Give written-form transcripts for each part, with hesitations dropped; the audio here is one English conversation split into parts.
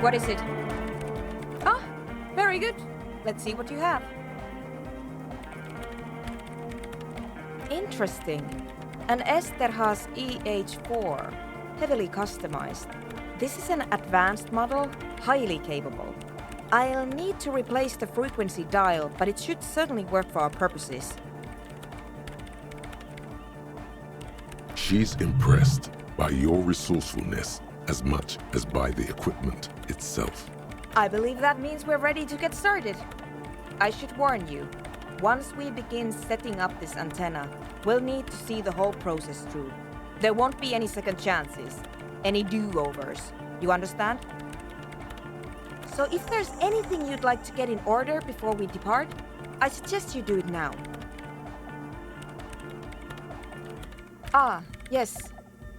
What is it? Ah, very good. Let's see what you have. Interesting. An Esterhaus EH4, heavily customized. This is an advanced model, highly capable. I'll need to replace the frequency dial, but it should certainly work for our purposes. She's impressed by your resourcefulness as much as by the equipment itself. I believe that means we're ready to get started. I should warn you, once we begin setting up this antenna, we'll need to see the whole process through. There won't be any second chances, any do-overs. You understand? So if there's anything you'd like to get in order before we depart, I suggest you do it now. Ah, yes.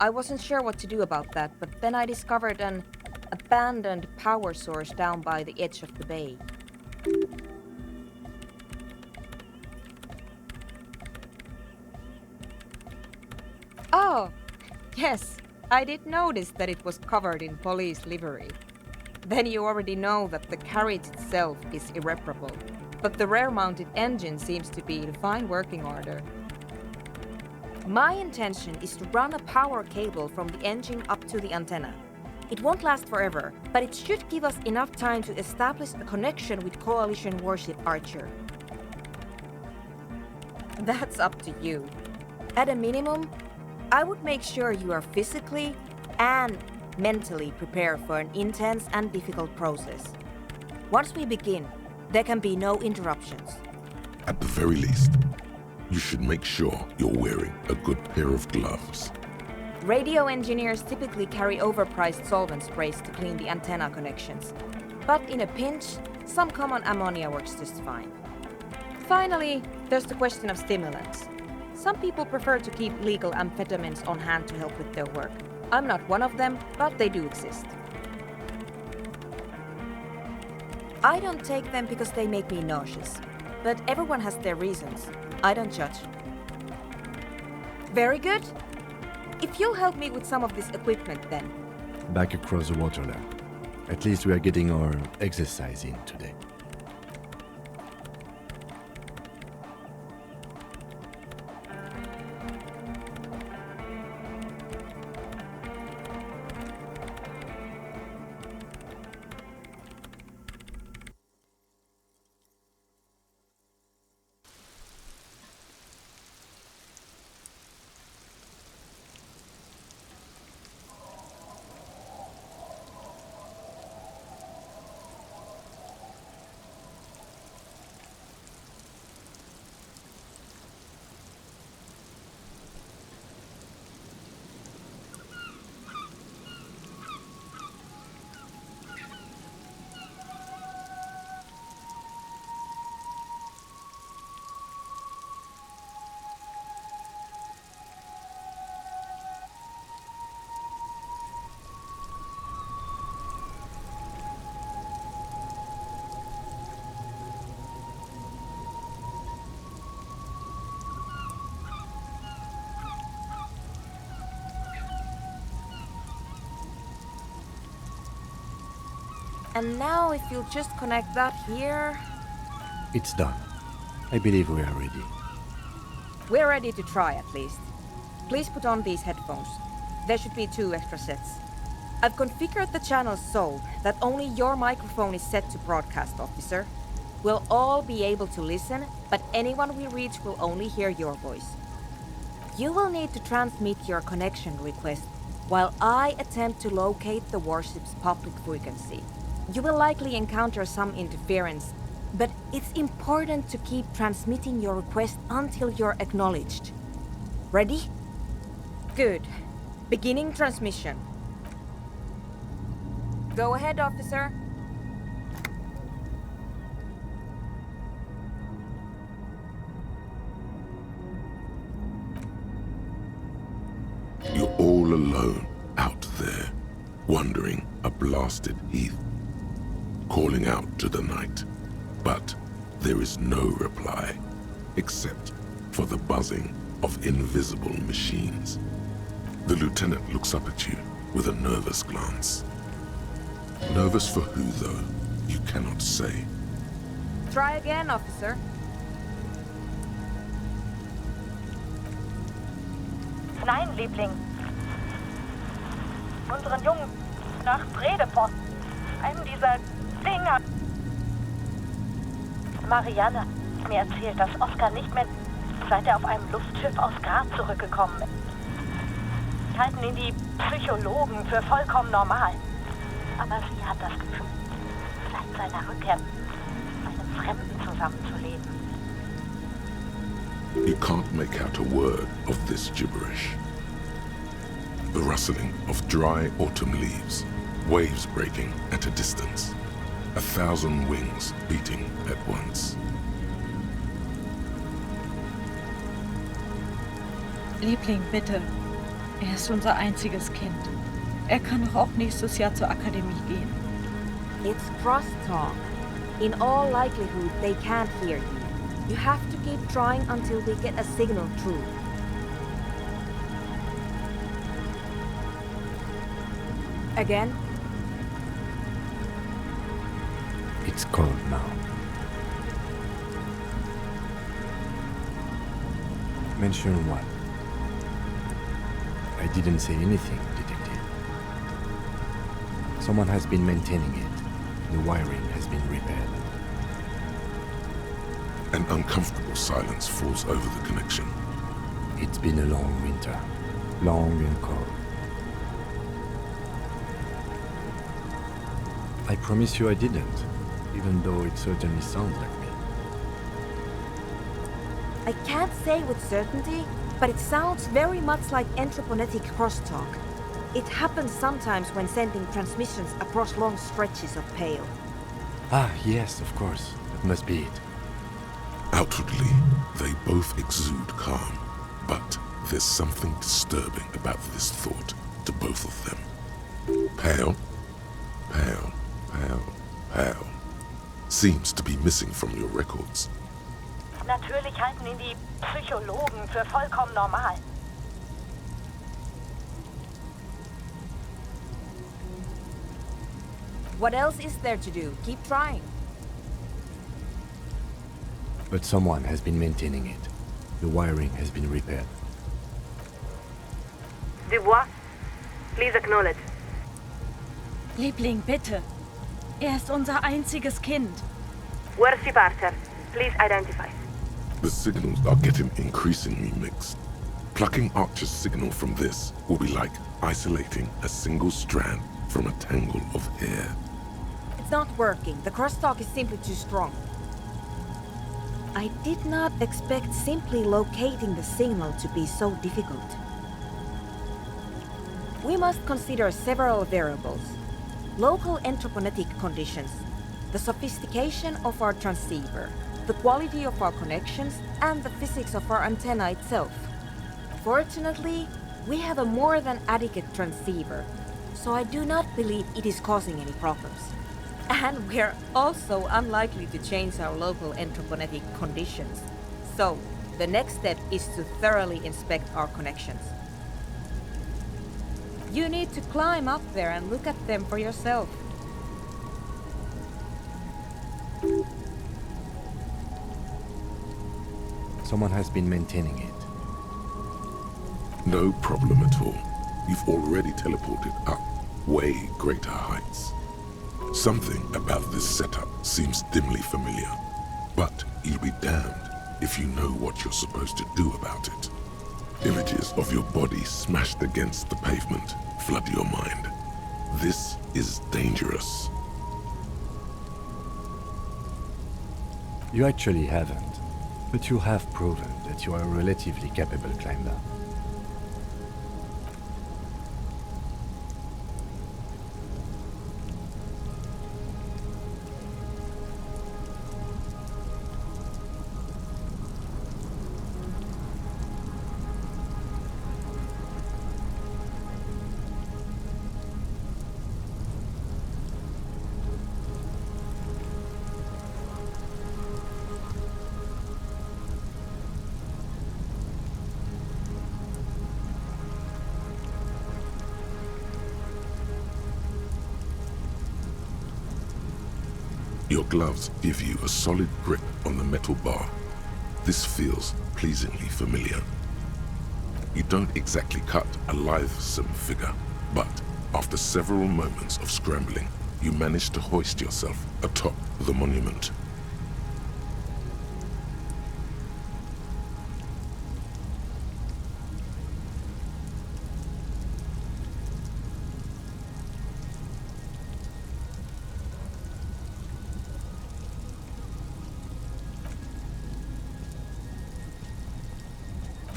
I wasn't sure what to do about that, but then I discovered an abandoned power source down by the edge of the bay. Oh, yes. I did notice that it was covered in police livery. Then you already know that the carriage itself is irreparable, but the rear-mounted engine seems to be in fine working order. My intention is to run a power cable from the engine up to the antenna. It won't last forever, but it should give us enough time to establish a connection with Coalition warship Archer. That's up to you. At a minimum, I would make sure you are physically and mentally prepared for an intense and difficult process. Once we begin, there can be no interruptions. At the very least, you should make sure you're wearing a good pair of gloves. Radio engineers typically carry overpriced solvent sprays to clean the antenna connections. But in a pinch, some common ammonia works just fine. Finally, there's the question of stimulants. Some people prefer to keep legal amphetamines on hand to help with their work. I'm not one of them, but they do exist. I don't take them because they make me nauseous. But everyone has their reasons. I don't judge. Very good. If you'll help me with some of this equipment then. Back across the water now. At least we are getting our exercise in today. And now if you'll just connect that here... It's done. I believe we are ready. We're ready to try at least. Please put on these headphones. There should be 2 extra sets. I've configured the channels so that only your microphone is set to broadcast, officer. We'll all be able to listen, but anyone we reach will only hear your voice. You will need to transmit your connection request while I attempt to locate the warship's public frequency. You will likely encounter some interference, but it's important to keep transmitting your request until you're acknowledged. Ready? Good. Beginning transmission. Go ahead, officer. You're all alone out there, wandering a blasted heath, calling out to the night. But there is no reply, except for the buzzing of invisible machines. The lieutenant looks up at you with a nervous glance. Nervous for who, though? You cannot say. Try again, officer. Nein, Liebling. Unseren Jungen nach Bredepost. Einem dieser Dinger. Marianne hat mir erzählt, dass Oscar nicht mehr, seit er auf einem Luftschiff aus Graz zurückgekommen ist. Sie halten ihn die Psychologen für vollkommen normal. Aber sie hat das Gefühl, seit seiner Rückkehr mit einem Fremden zusammenzuleben. You can't make out a word of this gibberish. The rustling of dry autumn leaves, waves breaking at a distance, 1,000 wings beating at once. Liebling, bitte. Er ist unser einziges Kind. Er kann doch auch nächstes Jahr zur Akademie gehen. It's crosstalk. In all likelihood, they can't hear you. You have to keep trying until we get a signal through. Again? It's cold now. Mention what? I didn't say anything, Detective. Someone has been maintaining it. The wiring has been repaired. An uncomfortable silence falls over the connection. It's been a long winter. Long and cold. I promise you I didn't, even though it certainly sounds like me. I can't say with certainty, but it sounds very much like anthroponetic crosstalk. It happens sometimes when sending transmissions across long stretches of pale. Ah, yes, of course. That must be it. Outwardly, they both exude calm, but there's something disturbing about this thought to both of them. Pale, pale, pale, pale. Seems to be missing from your records. Natürlich halten ihn die Psychologen für vollkommen normal. What else is there to do? Keep trying. But someone has been maintaining it. The wiring has been repaired. Dubois, please acknowledge. Liebling, bitte. Er ist unser einziges Kind. Worship Archer, please identify. The signals are getting increasingly mixed. Plucking Archer's signal from this will be like isolating a single strand from a tangle of hair. It's not working. The crosstalk is simply too strong. I did not expect simply locating the signal to be so difficult. We must consider several variables. Local anthroponetic conditions, the sophistication of our transceiver, the quality of our connections, and the physics of our antenna itself. Fortunately, we have a more than adequate transceiver, so I do not believe it is causing any problems. And we're also unlikely to change our local anthroponetic conditions. So, the next step is to thoroughly inspect our connections. You need to climb up there and look at them for yourself. Someone has been maintaining it. No problem at all. You've already teleported up way greater heights. Something about this setup seems dimly familiar, but you'll be damned if you know what you're supposed to do about it. Images of your body smashed against the pavement flood your mind. This is dangerous. You actually haven't, but you have proven that you are a relatively capable climber. Your gloves give you a solid grip on the metal bar. This feels pleasingly familiar. You don't exactly cut a lithesome figure, but after several moments of scrambling, you manage to hoist yourself atop the monument.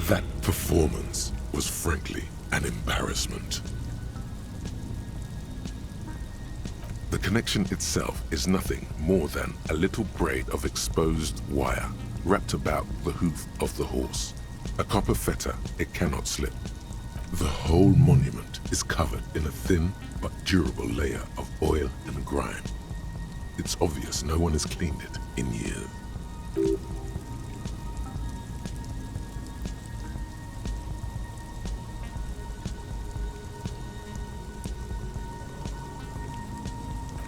That performance was frankly an embarrassment. The connection itself is nothing more than a little braid of exposed wire wrapped about the hoof of the horse. A copper fetter it cannot slip. The whole monument is covered in a thin but durable layer of oil and grime. It's obvious no one has cleaned it in years.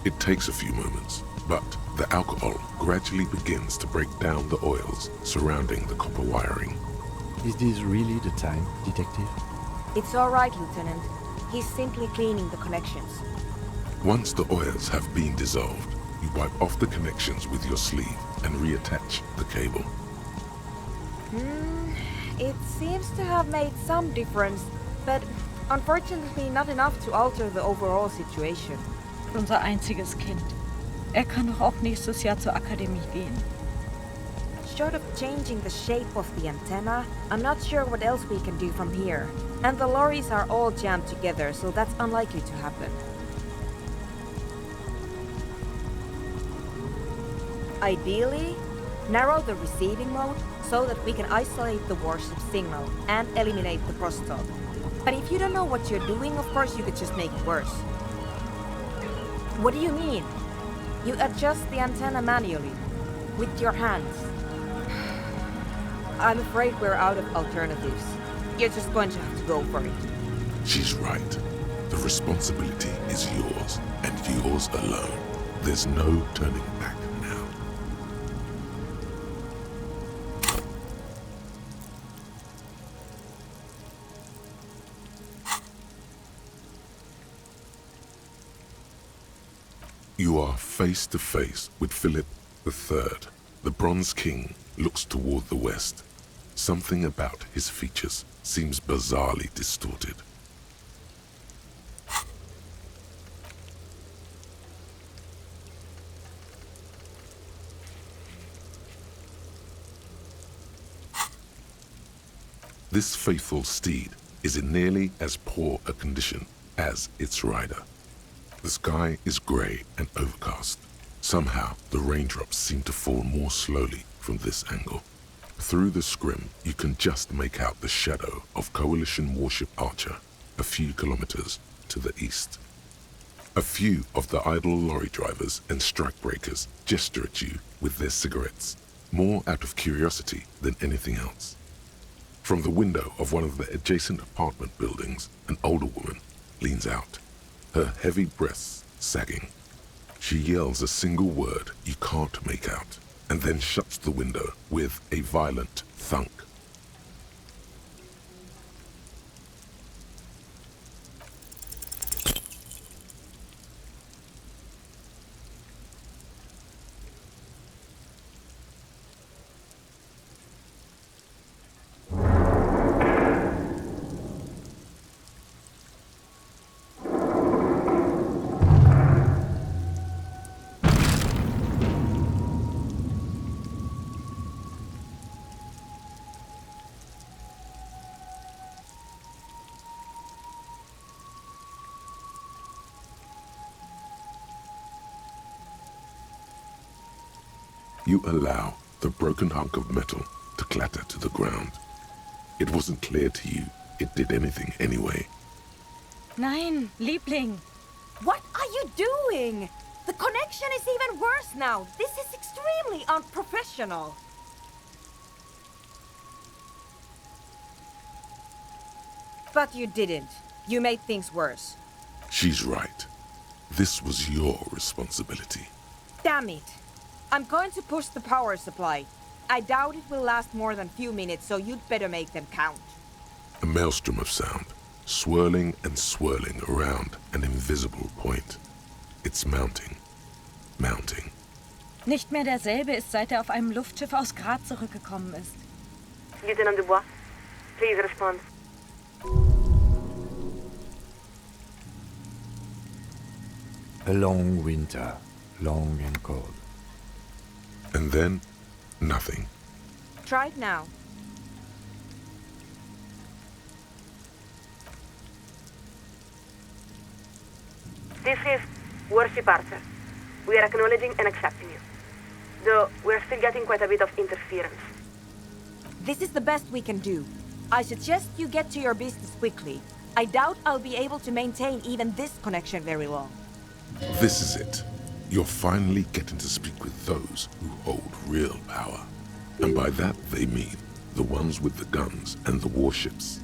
It takes a few moments, but the alcohol gradually begins to break down the oils surrounding the copper wiring. Is this really the time, Detective? It's all right, Lieutenant. He's simply cleaning the connections. Once the oils have been dissolved, you wipe off the connections with your sleeve and reattach the cable. It seems to have made some difference, but unfortunately not enough to alter the overall situation. Unser einziges Kind. Kann doch auch nächstes Jahr zur Akademie gehen. Short of changing the shape of the antenna, I'm not sure what else we can do from here. And the lorries are all jammed together, so that's unlikely to happen. Ideally, narrow the receiving mode so that we can isolate the warship signal and eliminate the crosstalk. But if you don't know what you're doing, of course you could just make it worse. What do you mean? You adjust the antenna manually, with your hands. I'm afraid we're out of alternatives. You're just going to have to go for it. She's right. The responsibility is yours, and yours alone. There's no turning back now. You are face to face with Philip III. The Bronze King looks toward the west. Something about his features seems bizarrely distorted. This faithful steed is in nearly as poor a condition as its rider. The sky is grey and overcast. Somehow, the raindrops seem to fall more slowly from this angle. Through the scrim, you can just make out the shadow of Coalition warship Archer a few kilometers to the east. A few of the idle lorry drivers and strikebreakers gesture at you with their cigarettes, more out of curiosity than anything else. From the window of one of the adjacent apartment buildings, an older woman leans out, her heavy breasts sagging. She yells a single word you can't make out, and then shuts the window with a violent thunk. You allow the broken hunk of metal to clatter to the ground. It wasn't clear to you it did anything anyway. Nein, Liebling. What are you doing? The connection is even worse now. This is extremely unprofessional. But you didn't. You made things worse. She's right. This was your responsibility. Damn it! I'm going to push the power supply. I doubt it will last more than few minutes, so you'd better make them count. A maelstrom of sound, swirling and swirling around an invisible point. It's mounting, mounting. Nicht mehr derselbe ist, seit er auf einem Luftschiff aus Graz zurückgekommen ist. Lieutenant Dubois, please respond. A long winter, long and cold. And then, nothing. Try it now. This is Worship Archer. We are acknowledging and accepting you. Though we're still getting quite a bit of interference. This is the best we can do. I suggest you get to your business quickly. I doubt I'll be able to maintain even this connection very long. This is it. You're finally getting to speak with those who hold real power. And by that they mean the ones with the guns and the warships.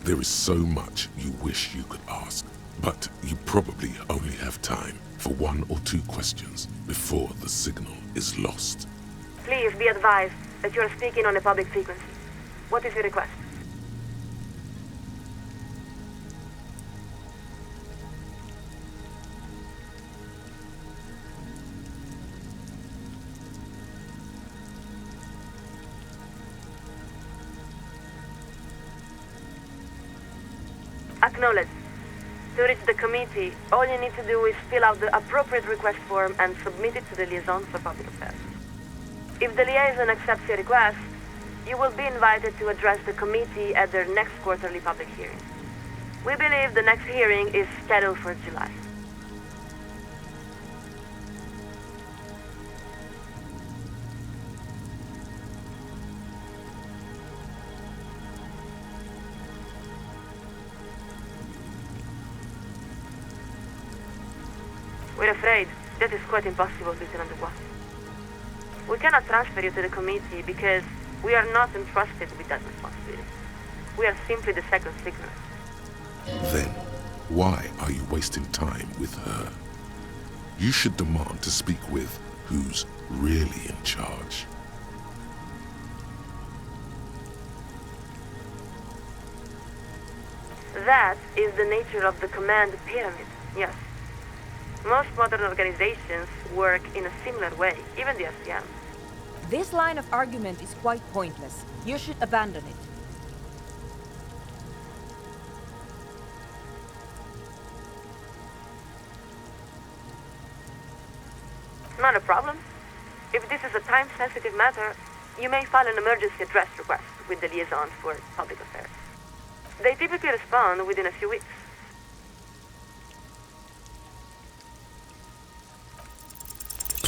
There is so much you wish you could ask, but you probably only have time for 1 or 2 questions before the signal is lost. Please be advised that you are speaking on a public frequency. What is your request? Acknowledged. To reach the committee, all you need to do is fill out the appropriate request form and submit it to the Liaison for Public Affairs. If the liaison accepts your request, you will be invited to address the committee at their next quarterly public hearing. We believe the next hearing is scheduled for July. We're afraid that is quite impossible, Lieutenant Dubois. We cannot transfer you to the committee because we are not entrusted with that responsibility. We are simply the second signal. Then, why are you wasting time with her? You should demand to speak with who's really in charge. That is the nature of the command pyramid, yes. Most modern organizations work in a similar way, even the SPM. This line of argument is quite pointless. You should abandon it. Not a problem. If this is a time-sensitive matter, you may file an emergency address request with the Liaison for Public Affairs. They typically respond within a few weeks.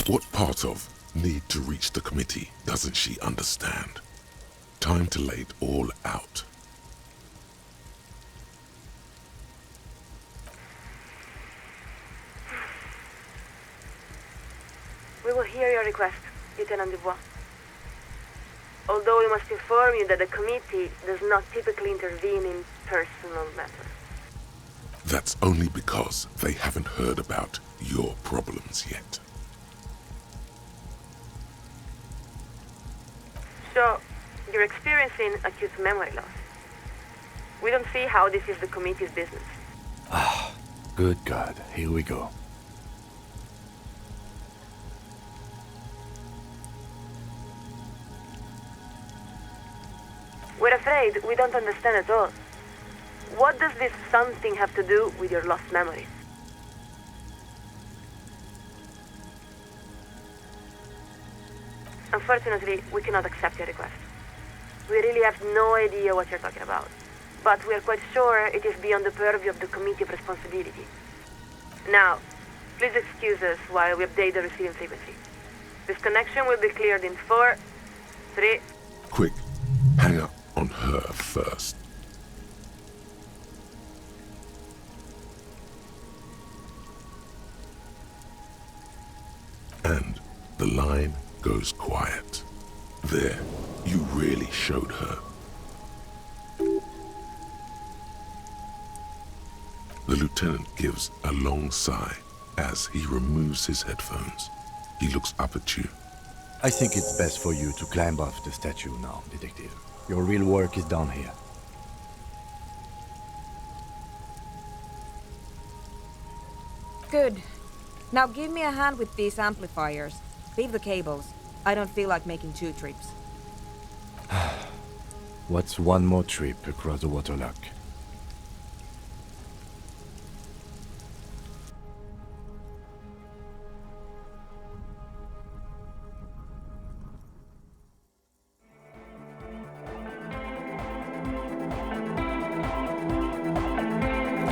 What part of need to reach the committee doesn't she understand? Time to lay it all out. We will hear your request, Lieutenant Dubois. Although we must inform you that the committee does not typically intervene in personal matters. That's only because they haven't heard about your problems yet. So, you're experiencing acute memory loss. We don't see how this is the committee's business. Good God, here we go. We're afraid we don't understand at all. What does this something have to do with your lost memories? Unfortunately, we cannot accept your request. We really have no idea what you're talking about, but we are quite sure it is beyond the purview of the committee of responsibility. Now, please excuse us while we update the receiving frequency. This connection will be cleared in 4, 3... Quick, hang up on her first. And the line goes quiet. There, you really showed her. The lieutenant gives a long sigh as he removes his headphones He looks up at you. I think it's best for you to climb off the statue now, Detective. Your real work is down here. Good. Now give me a hand with these amplifiers. Leave the cables. I don't feel like making 2 trips. What's one more trip across the waterlock?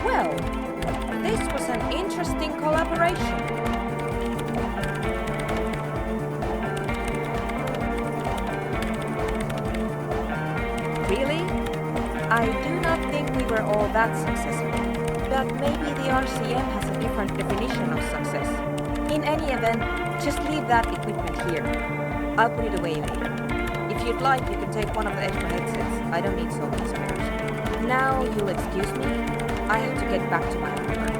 Well, this was an interesting collaboration. Really? I do not think we were all that successful. But maybe the RCM has a different definition of success. In any event, just leave that equipment here. I'll put it away later. If you'd like, you can take one of the extra headsets. I don't need so many spares. Now, you'll excuse me. I have to get back to my homework.